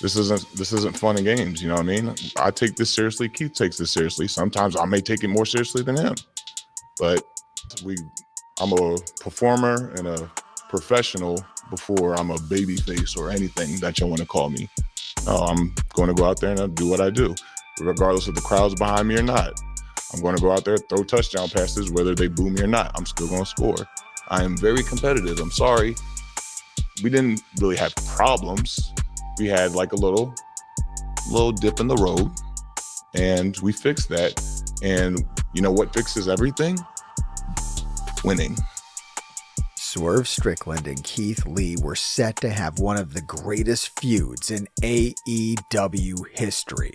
This isn't fun and games. You know what I mean? I take this seriously. Keith takes this seriously. Sometimes I may take it more seriously than him, but I'm a performer and a professional before I'm a baby face or anything that you want to call me. I'm going to go out there and do what I do, regardless of the crowd's behind me or not. I'm going to go out there, throw touchdown passes, whether they boo me or not. I'm still going to score. I am very competitive. I'm sorry. We didn't really have problems. We had like a little dip in the road, and we fixed that. And you know what fixes everything? Winning. Swerve Strickland and Keith Lee were set to have one of the greatest feuds in AEW history.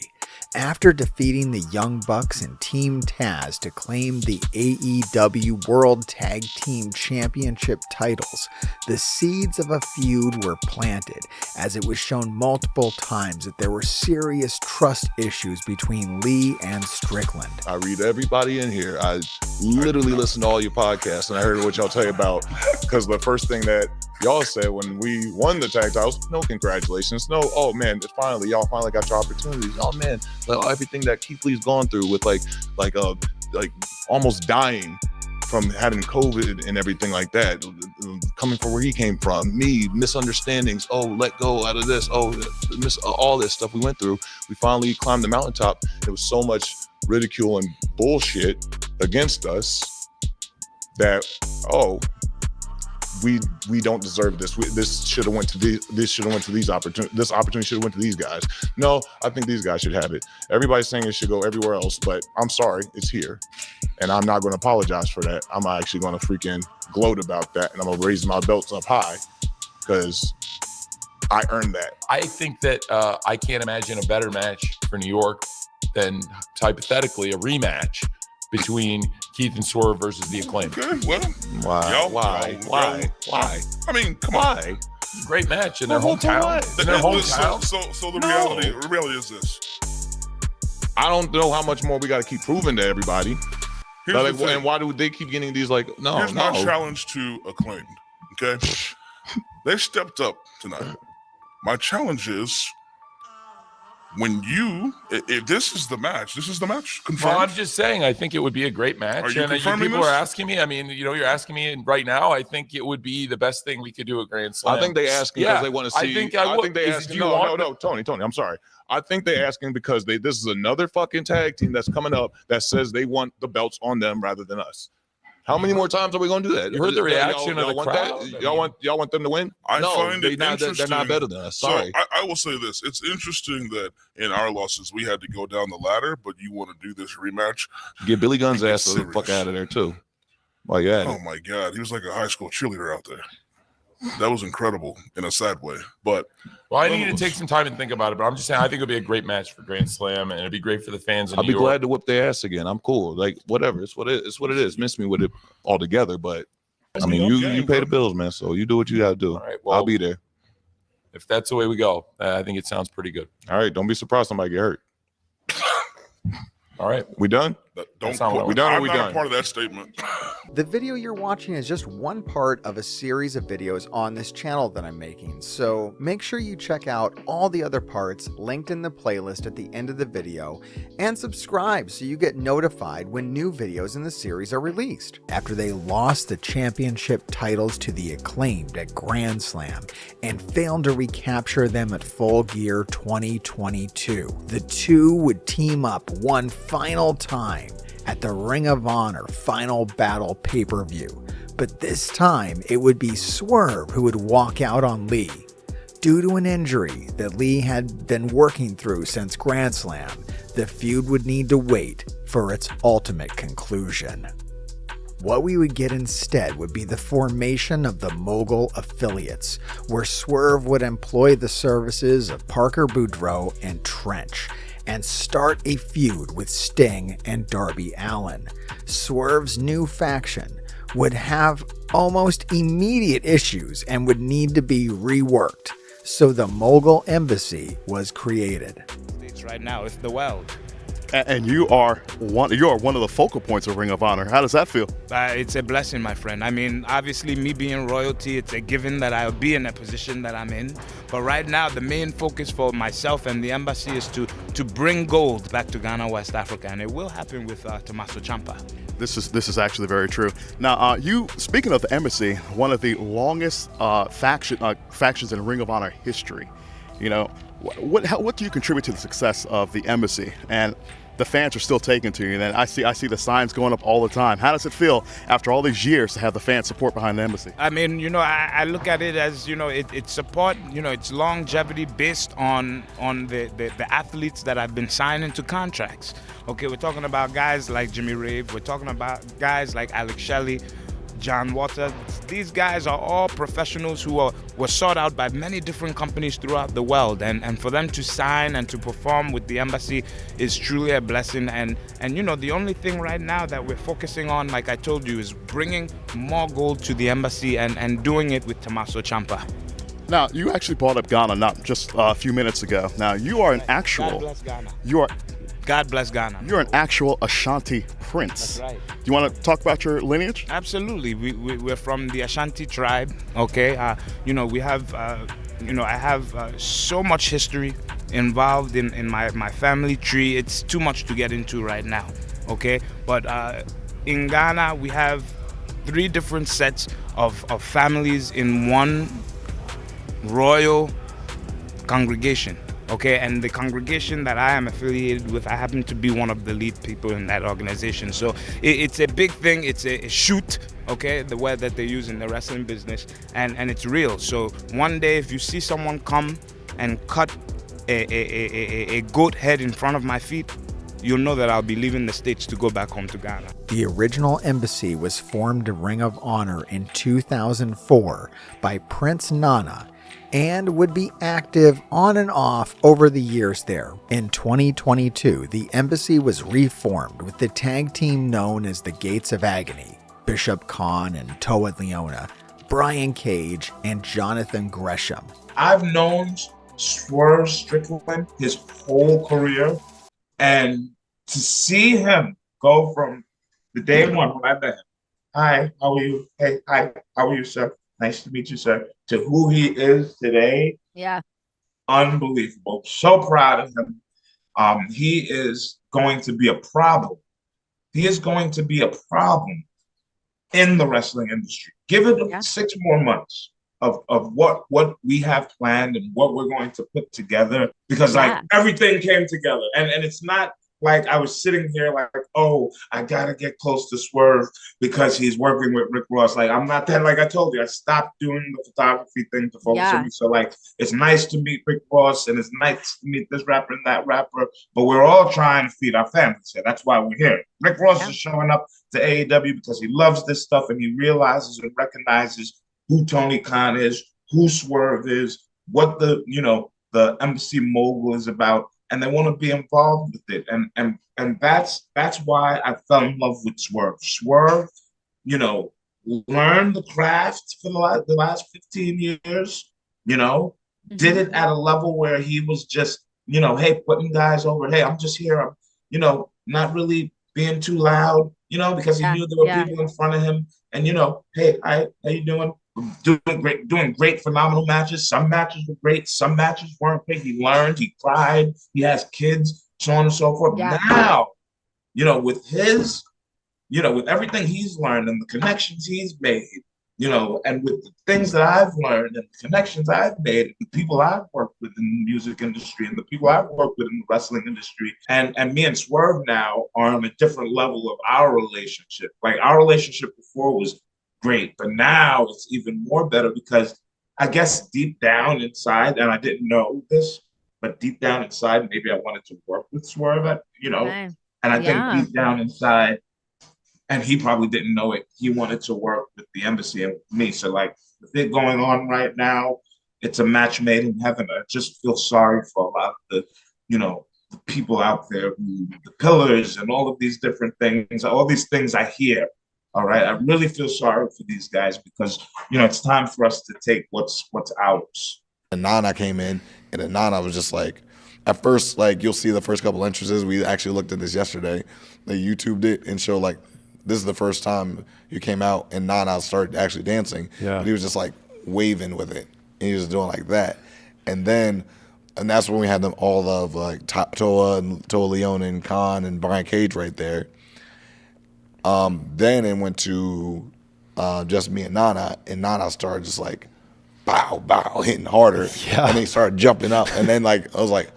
After defeating the Young Bucks and Team Taz to claim the AEW World Tag Team Championship titles, the seeds of a feud were planted, as it was shown multiple times that there were serious trust issues between Lee and Strickland. I read everybody in here. I literally listen to all your podcasts, and I heard what y'all tell you about, because the first thing that y'all said when we won the tag titles, no congratulations, no, oh man, y'all finally got your opportunities. Oh man, like everything that Keith Lee's gone through with like almost dying from having COVID and everything like that, coming from where he came from, me, misunderstandings, let go out of this, all this stuff we went through. We finally climbed the mountaintop. There was so much ridicule and bullshit against us that, we don't deserve this. This should have went to these opportunities. This opportunity should have went to these guys. No, I think these guys should have it. Everybody's saying it should go everywhere else, but I'm sorry, it's here, and I'm not going to apologize for that. I'm actually going to freaking gloat about that, and I'm going to raise my belts up high because I earned that. I think that I can't imagine a better match for New York than, hypothetically, a rematch between Keith and Swerve versus the Acclaimed. Okay, well, Why? I mean, come on. It's a great match in their hometown. So the reality is this. I don't know how much more we got to keep proving to everybody. And why do they keep getting these Here's my challenge to Acclaimed. Okay, they stepped up tonight. My challenge is, if this is the match, confirmed. Well, I'm just saying, I think it would be a great match. Are you confirming people this? are asking me. I mean, you're asking me right now. I think it would be the best thing we could do at Grand Slam. I think they asking because they want to see. I think they asking. No, Tony. I'm sorry. I think they asking because this is another fucking tag team that's coming up that says they want the belts on them rather than us. How many more times are we going to do that? You heard the reaction of the crowd. Y'all want them to win? I find it interesting. They're not better than us. Sorry. So I will say this. It's interesting that in our losses, we had to go down the ladder, but you want to do this rematch. Get Billy Gunn's ass the fuck out of there, too. Well, yeah. Oh, my God. He was like a high school cheerleader out there. That was incredible in a sad way. But I need to take some time and think about it. But I'm just saying, I think it'll be a great match for Grand Slam, and it'd be great for the fans in New York. I'll be glad to whip their ass again. I'm cool. Like, whatever. It's what it is. Miss me with it altogether. But, I mean, you pay the bills, man. So you do what you got to do. All right, well, I'll be there. If that's the way we go, I think it sounds pretty good. All right. Don't be surprised somebody get hurt. All right. We done? We done or we done? I'm not a part of that statement. The video you're watching is just one part of a series of videos on this channel that I'm making, so make sure you check out all the other parts linked in the playlist at the end of the video, and subscribe so you get notified when new videos in the series are released. After they lost the championship titles to the Acclaimed at Grand Slam and failed to recapture them at Full Gear 2022, the two would team up one final time at the Ring of Honor Final Battle pay-per-view, but this time it would be Swerve who would walk out on Lee. Due to an injury that Lee had been working through since Grand Slam, the feud would need to wait for its ultimate conclusion. What we would get instead would be the formation of the Mogul Affiliates, where Swerve would employ the services of Parker Boudreaux and Trench, and start a feud with Sting and Darby Allin. Swerve's new faction would have almost immediate issues and would need to be reworked, so the Mogul Embassy was created. Right now, it's the world. And you are one of the focal points of Ring of Honor. How does that feel? It's a blessing, my friend. I mean, obviously, me being royalty, it's a given that I'll be in a position that I'm in. But right now, the main focus for myself and the embassy is to bring gold back to Ghana, West Africa, and it will happen with Tommaso Ciampa. This is actually very true. Now, you speaking of the embassy, one of the longest factions in Ring of Honor history. You know, what do you contribute to the success of the embassy? And the fans are still taking to you. And I see the signs going up all the time. How does it feel after all these years to have the fan support behind the embassy? I mean, you know, I look at it as, you know, it's support, you know, it's longevity based on the athletes that have been signed into contracts. Okay, we're talking about guys like Jimmy Rave. We're talking about guys like Alex Shelley, John Waters. These guys are all professionals who were sought out by many different companies throughout the world, and for them to sign and to perform with the embassy is truly a blessing. And you know, the only thing right now that we're focusing on, like I told you, is bringing more gold to the embassy and doing it with Tommaso Ciampa. Now, you actually brought up Ghana not just a few minutes ago. Now, you are an actual. God bless Ghana. God bless Ghana. You're an actual Ashanti prince. That's right. Do you want to talk about your lineage? Absolutely. We're from the Ashanti tribe. Okay. You know, we have. You know, I have so much history involved in my family tree. It's too much to get into right now. Okay. But in Ghana, we have 3 different sets of families in one royal congregation. Okay, and the congregation that I am affiliated with, I happen to be one of the lead people in that organization. So it's a big thing. It's a shoot, okay, the word that they use in the wrestling business, and it's real. So one day, if you see someone come and cut a goat head in front of my feet, you'll know that I'll be leaving the States to go back home to Ghana. The original embassy was formed in Ring of Honor in 2004 by Prince Nana, and would be active on and off over the years there. In 2022, the embassy was reformed with the tag team known as the Gates of Agony, Bishop Khan and Toa Leona, Brian Cage, and Jonathan Gresham. I've known Swerve Strickland his whole career, and to see him go from the day one when I met him, hi, how are you? Hey, hi, how are you, sir? Nice to meet you, sir. To who he is today, yeah, unbelievable. So proud of him. He is going to be a problem. He is going to be a problem in the wrestling industry. Give it 6 more months of what we have planned and what we're going to put together, because like everything came together, and it's not like I was sitting here like, oh, I gotta get close to Swerve because he's working with Rick Ross. Like, I'm not that. Like I told you, I stopped doing the photography thing to focus on me. So like, it's nice to meet Rick Ross and it's nice to meet this rapper and that rapper, but we're all trying to feed our families here. That's why we're here. Rick Ross is showing up to AEW because he loves this stuff and he realizes and recognizes who Tony Khan is, who Swerve is, what the embassy mogul is about. And they want to be involved with it, and that's why I fell in love with Swerve. Swerve, you know, learned the craft for the last 15 years. You know, did it at a level where he was just, you know, hey, putting guys over. Hey, I'm just here. I'm, you know, not really being too loud. You know, because he knew there were people in front of him. And you know, hey, hi, how you doing? Doing great, phenomenal matches. Some matches were great, some matches weren't great. He learned, he cried, he has kids, so on and so forth. Now, you know, with his, you know, with everything he's learned and the connections he's made, you know, and with the things that I've learned and the connections I've made, the people I've worked with in the music industry and the people I've worked with in the wrestling industry, and me and Swerve now are on a different level of our relationship. Like, our relationship before was great, but now it's even more better because I guess deep down inside, and I didn't know this, but deep down inside, maybe I wanted to work with Swerve, you know, and I think deep down inside, and he probably didn't know it, he wanted to work with the embassy and with me. So like, the thing going on right now, it's a match made in heaven. I just feel sorry for a lot of the, you know, the people out there, who, the pillars and all of these different things, all these things I hear. All right, I really feel sorry for these guys because, you know, it's time for us to take what's ours. And Nana came in, and then Nana was just like, at first, like, you'll see the first couple entrances. We actually looked at this yesterday. They YouTubed it and showed, like, this is the first time you came out and Nana started actually dancing. Yeah. But he was just, like, waving with it. And he was doing like that. And that's when we had them all of, like, Toa Leone and Khan and Brian Cage right there. Then it went to just me and Nana started just, like, bow, bow, hitting harder. Yeah. And he started jumping up. And then, like, I was like,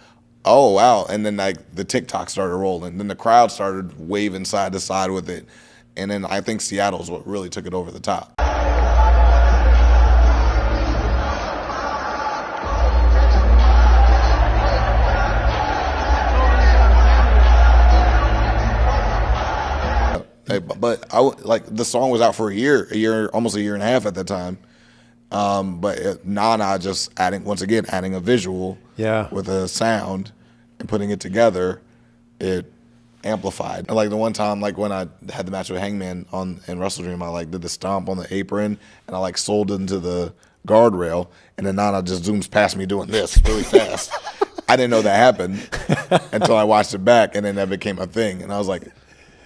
oh, wow. And then, like, the TikTok started rolling. Then the crowd started waving side to side with it. And then I think Seattle's what really took it over the top. But the song was out for a year, almost a year and a half at that time. But Nana just adding a visual with a sound and putting it together, it amplified. And like the one time, like when I had the match with Hangman in Wrestle Dream, I like did the stomp on the apron and I like sold it into the guardrail, and then Nana just zooms past me doing this really fast. I didn't know that happened until I watched it back, and then that became a thing. And I was like,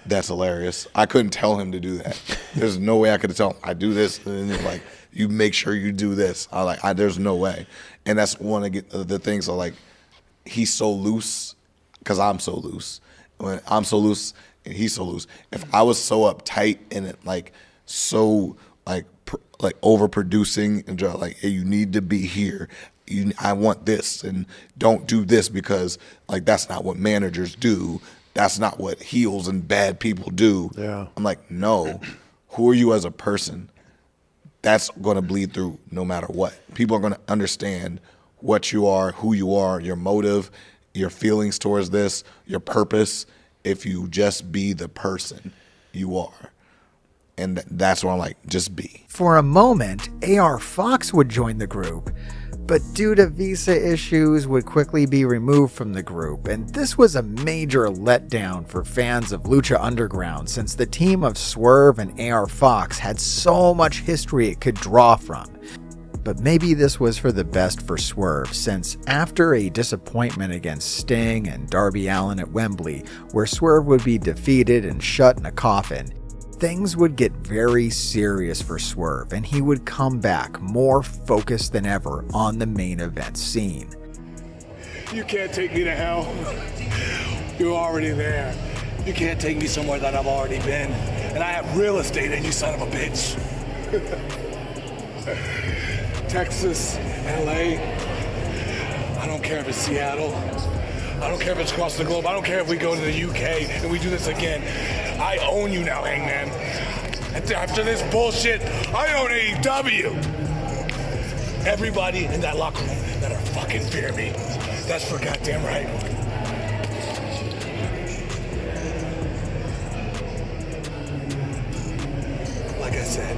that's hilarious. I couldn't tell him to do that. There's no way I could tell him, I do this. And then he's like, you make sure you do this. There's no way. And that's one of the things are like, he's so loose because I'm so loose. When I'm so loose and he's so loose. If I was so uptight and it like so like overproducing and just like, hey, you need to be here. I want this and don't do this because like that's not what managers do. That's not what heels and bad people do. Yeah. I'm like, no. Who are you as a person? That's going to bleed through no matter what. People are going to understand what you are, who you are, your motive, your feelings towards this, your purpose, if you just be the person you are. And that's where I'm like, just be. For a moment, AR Fox would join the group, but due to visa issues would quickly be removed from the group, and this was a major letdown for fans of Lucha Underground since the team of Swerve and AR Fox had so much history it could draw from. But maybe this was for the best for Swerve, since after a disappointment against Sting and Darby Allin at Wembley, where Swerve would be defeated and shut in a coffin, things would get very serious for Swerve, and he would come back more focused than ever on the main event scene. You can't take me to hell. You're already there. You can't take me somewhere that I've already been. And I have real estate in you, son of a bitch. Texas, LA, I don't care if it's Seattle. I don't care if it's across the globe. I don't care if we go to the UK and we do this again. I own you now, Hangman. After this bullshit, I own AEW. Everybody in that locker room better fucking fear me. That's for goddamn right. Like I said,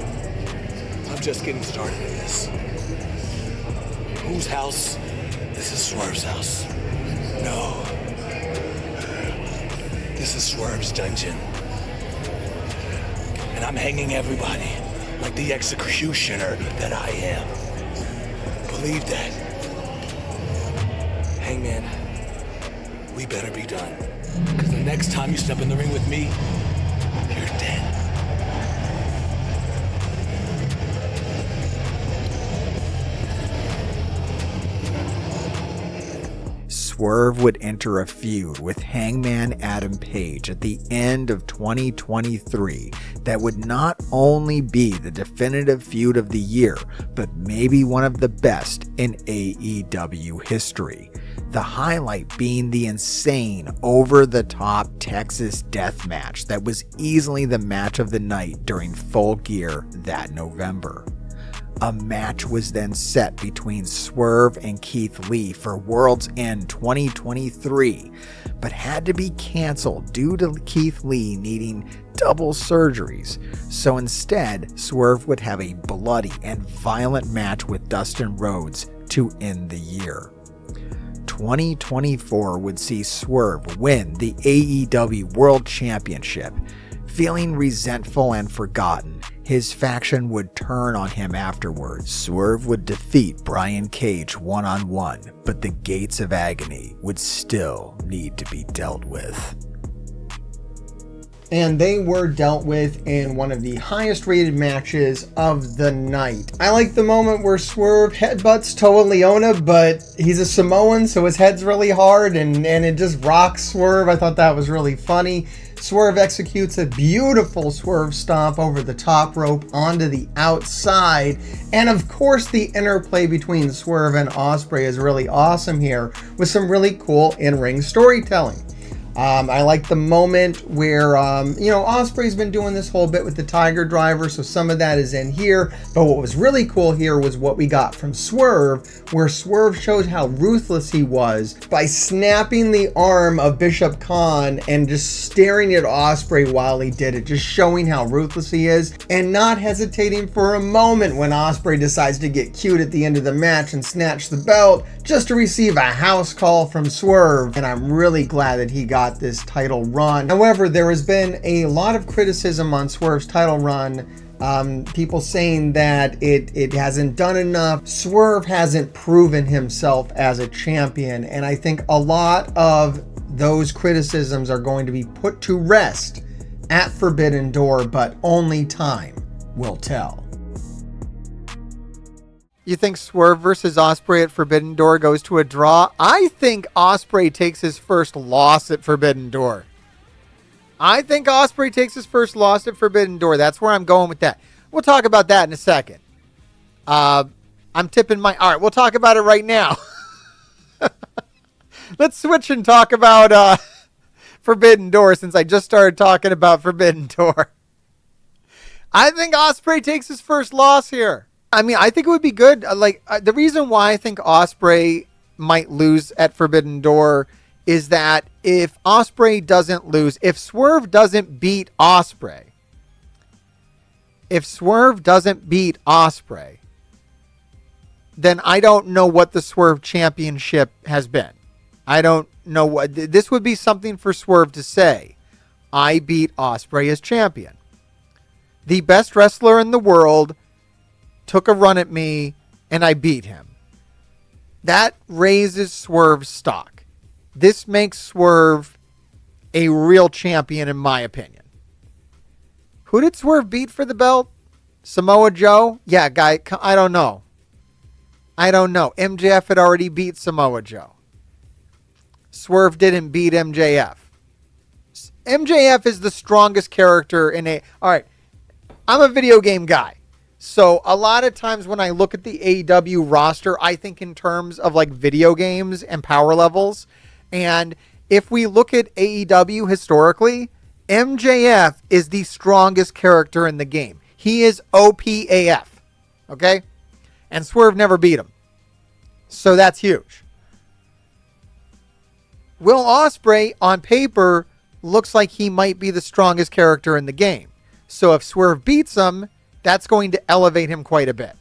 I'm just getting started in this. Whose house? This is Swerve's house. No. This is Swerve's dungeon. And I'm hanging everybody like the executioner that I am. Believe that. Hangman, we better be done. Because the next time you step in the ring with me, you're dead. Swerve would enter a feud with Hangman Adam Page at the end of 2023 that would not only be the definitive feud of the year, but maybe one of the best in AEW history. The highlight being the insane, over-the-top Texas death match that was easily the match of the night during Full Gear that November. A match was then set between Swerve and Keith Lee for World's End 2023, but had to be canceled due to Keith Lee needing double surgeries. So instead, Swerve would have a bloody and violent match with Dustin Rhodes to end the year. 2024 would see Swerve win the AEW World Championship. Feeling resentful and forgotten, his faction would turn on him afterwards. Swerve would defeat Brian Cage one-on-one, but the gates of agony would still need to be dealt with. And they were dealt with in one of the highest rated matches of the night. I like the moment where Swerve headbutts Toa Leona, but he's a Samoan, so his head's really hard, and it just rocks Swerve. I thought that was really funny. Swerve executes a beautiful Swerve stomp over the top rope onto the outside. And of course, the interplay between Swerve and Ospreay is really awesome here, with some really cool in-ring storytelling. I like the moment where, Ospreay's been doing this whole bit with the Tiger Driver, so some of that is in here. But what was really cool here was what we got from Swerve, where Swerve shows how ruthless he was by snapping the arm of Bishop Khan and just staring at Ospreay while he did it, just showing how ruthless he is, and not hesitating for a moment when Ospreay decides to get cute at the end of the match and snatch the belt just to receive a house call from Swerve. And I'm really glad that he got this title run. However, there has been a lot of criticism on Swerve's title run. People saying that it hasn't done enough. Swerve hasn't proven himself as a champion, and I think a lot of those criticisms are going to be put to rest at Forbidden Door, but only time will tell. You think Swerve versus Ospreay at Forbidden Door goes to a draw? I think Ospreay takes his first loss at Forbidden Door. That's where I'm going with that. We'll talk about that in a second. I'm tipping my... All right, we'll talk about it right now. Let's switch and talk about Forbidden Door, since I just started talking about Forbidden Door. I think Ospreay takes his first loss here. I mean, I think it would be good. The reason why I think Ospreay might lose at Forbidden Door is that if Ospreay doesn't lose, if Swerve doesn't beat Ospreay, then I don't know what the Swerve Championship has been. I don't know what... This would be something for Swerve to say. I beat Ospreay as champion. The best wrestler in the world took a run at me, and I beat him. That raises Swerve's stock. This makes Swerve a real champion, in my opinion. Who did Swerve beat for the belt? Samoa Joe? Yeah, guy, I don't know. MJF had already beat Samoa Joe. Swerve didn't beat MJF. MJF is the strongest character in a... All right, I'm a video game guy. So a lot of times when I look at the AEW roster, I think in terms of like video games and power levels. And if we look at AEW historically, MJF is the strongest character in the game. He is OPAF. Okay? And Swerve never beat him. So that's huge. Will Ospreay, on paper, looks like he might be the strongest character in the game. So if Swerve beats him, that's going to elevate him quite a bit.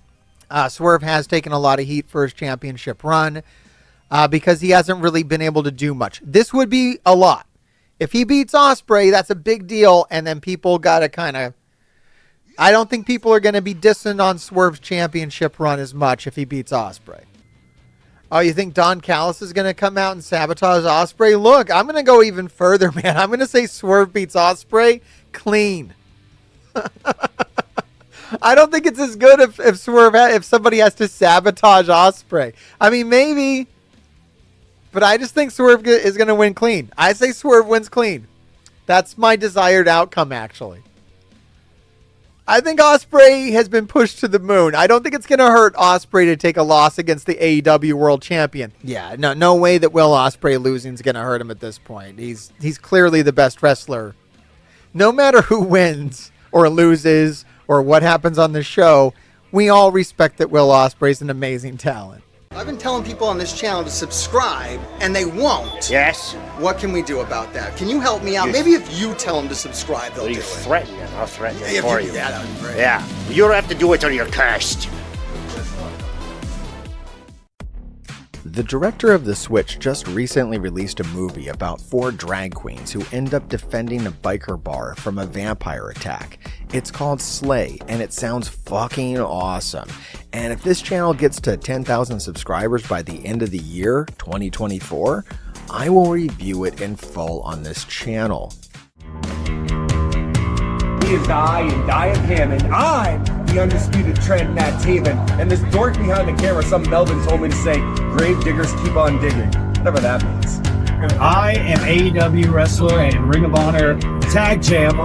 Swerve has taken a lot of heat for his championship run because he hasn't really been able to do much. This would be a lot. If he beats Ospreay, that's a big deal, and then people got to kind of... I don't think people are going to be dissing on Swerve's championship run as much if he beats Ospreay. Oh, you think Don Callis is going to come out and sabotage Ospreay? Look, I'm going to go even further, man. I'm going to say Swerve beats Ospreay clean. I don't think it's as good if somebody has to sabotage Ospreay. I mean, maybe, but I just think Swerve is going to win clean. I say Swerve wins clean. That's my desired outcome, actually. I think Ospreay has been pushed to the moon. I don't think it's going to hurt Ospreay to take a loss against the AEW World Champion. Yeah, no way that Will Ospreay losing is going to hurt him at this point. He's clearly the best wrestler. No matter who wins or loses or what happens on the show, we all respect that Will Ospreay's an amazing talent. I've been telling people on this channel to subscribe, and they won't. Yes? What can we do about that? Can you help me out? Maybe if you tell them to subscribe, they'll do it. You threaten it. I'll threaten it for you. Yeah, that'd be great. Yeah. You don't have to do it till you're cursed. The director of The Switch just recently released a movie about 4 drag queens who end up defending a biker bar from a vampire attack. It's called Slay, and it sounds fucking awesome. And if this channel gets to 10,000 subscribers by the end of the year, 2024, I will review it in full on this channel. He is I and I am him, and I'm the undisputed trend, Matt Taven. And this dork behind the camera, some Melvin told me to say, grave diggers keep on digging. Whatever that means. I am AEW wrestler and Ring of Honor tag champ,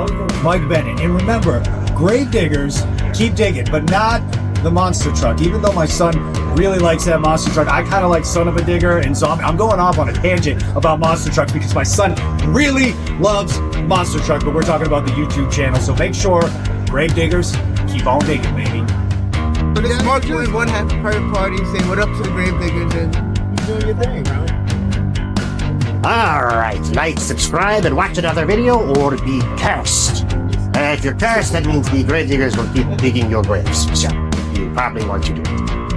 Mike Bennett. And remember, grave diggers keep digging, but not the monster truck. Even though my son really likes that monster truck, I kind of like Son of a Digger, and so I'm going off on a tangent about monster trucks because my son really loves monster truck, but we're talking about the YouTube channel, so make sure, grave diggers, keep on digging, baby. So this is Mark doing one half private party, saying what up to the grave diggers, and you're doing your thing, bro. Alright, like, subscribe, and watch another video, or be cursed. If you're cursed, that means the grave diggers will keep digging your graves. So, you probably want to do it.